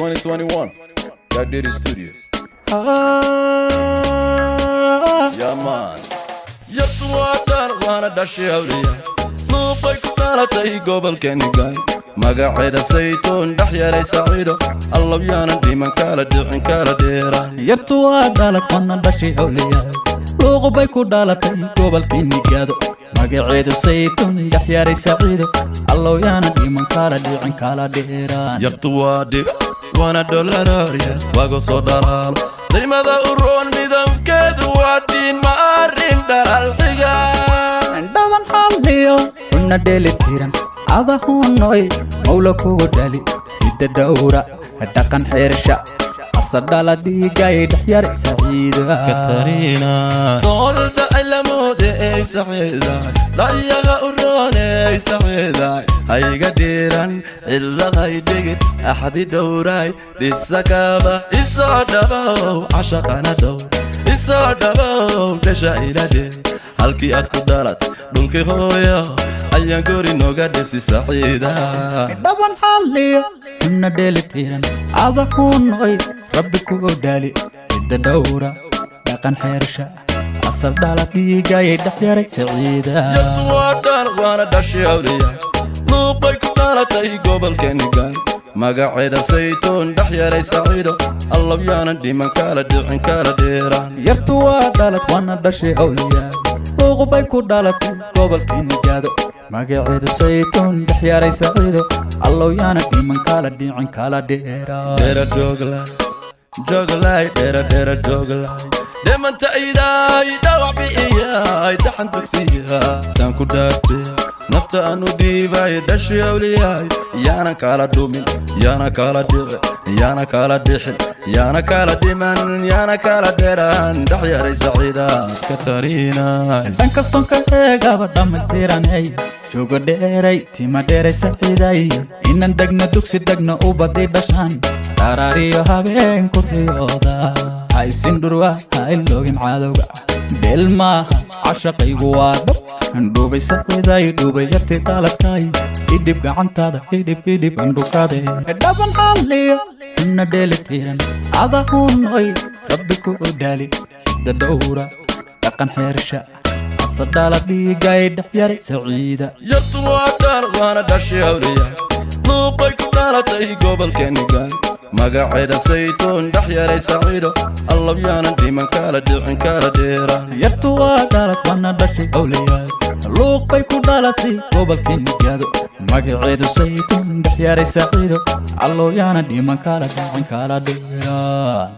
2021 Gadiri Studio. Yeah man. Yatwatar wana dashawriya luqay ku dhalatay gobolkeena gaay magaceeda saytuun dhaxyaray saciido allah yaana diman kala dhicin kala dheeraan yatwatar wana dashawriya luqay ku dhalatay gobolkeena gaado magaceeda saytuun dhaxyaray saciido allah yaana diman kala dhicin kala dheeraan yatwatar wana dollarariya wago soo dhalaal qiimada u roon midabkeedu waa diin ma arrin dhalal xiga dhaban xalliyo una dheelitiran adahunoy mawla kugu dhali hidda dhowra dhaqan xeersha asadhala dhiigay dhaxyar saciida katarina doolda ilamoode ay saciida dhayaga u roon ay saciida hayga dhiiran cilladay dhigid axadi dhowray dhisakaba isoo dhabow cashaqana dhow isoo dhabow dhasha ilade halkii aad ku dhalat dhulkii hooyo ayaan gori nooga dhisi saciida dhaban xalliyo una dheelitiran adahunoy rabbi kugu dhali hidda dhowra dhaqan xeersha asadhala dhiigay dhaxyar saciida yatwatar wana dashawriya luqay ku dhalatay gobolkeena gaay magaceeda saytuun dhaxyaray saciido allah yaana dhiman kala dhicin kala dheeraan yatwatar wana dashawriya luqay ku dhalatay gobolkeena gaado magaceeda saytuun dhaxyaray saciido allah yaana dhiman kala dhicin kala dheeraan dheera joglay dheera joglay demanta iday dhawac bi'iyay taxan tagsiya tan ku dhaartay nafta aanu dhiibay dashawliyay yaana kala dhumin yaana kala dhici yaana kala dhixin yaana kala dhiman yaana kala dheeraan dhaxyaray saciida katarina dhan kaston ka eegaba dhammaystiranay joogo dheeray tima dheeray saciiday inan degna dugsi degna u badi dhashaan qaraariyo habeen ku riyooda haysin dhurwa haylogin cadowga dheel maaha cashaqaygu waa dhab andhubay saciiday dhubay yarti dhalatay idhib gacantaada idhib andhukaade dhaban xalliyo una dheelitiran adahunoy rabbi kugu dhali hidda dhowra dhaqan xeersha asadhala dhiigay dhaxyar saciida yatwatar wana dashawriya luqay ku dhalatay gobolkeena gaay magaceeda saytuun dhaxyaray saciido allah yaana dhiman kala dhicin kala dheeraan yatwatar wana dashawriya luqay ku dhalatay gobolkeena gaado magaceeda saytuun dhaxyaray saciido allah yaana dhiman kala dhicin kala dheeraan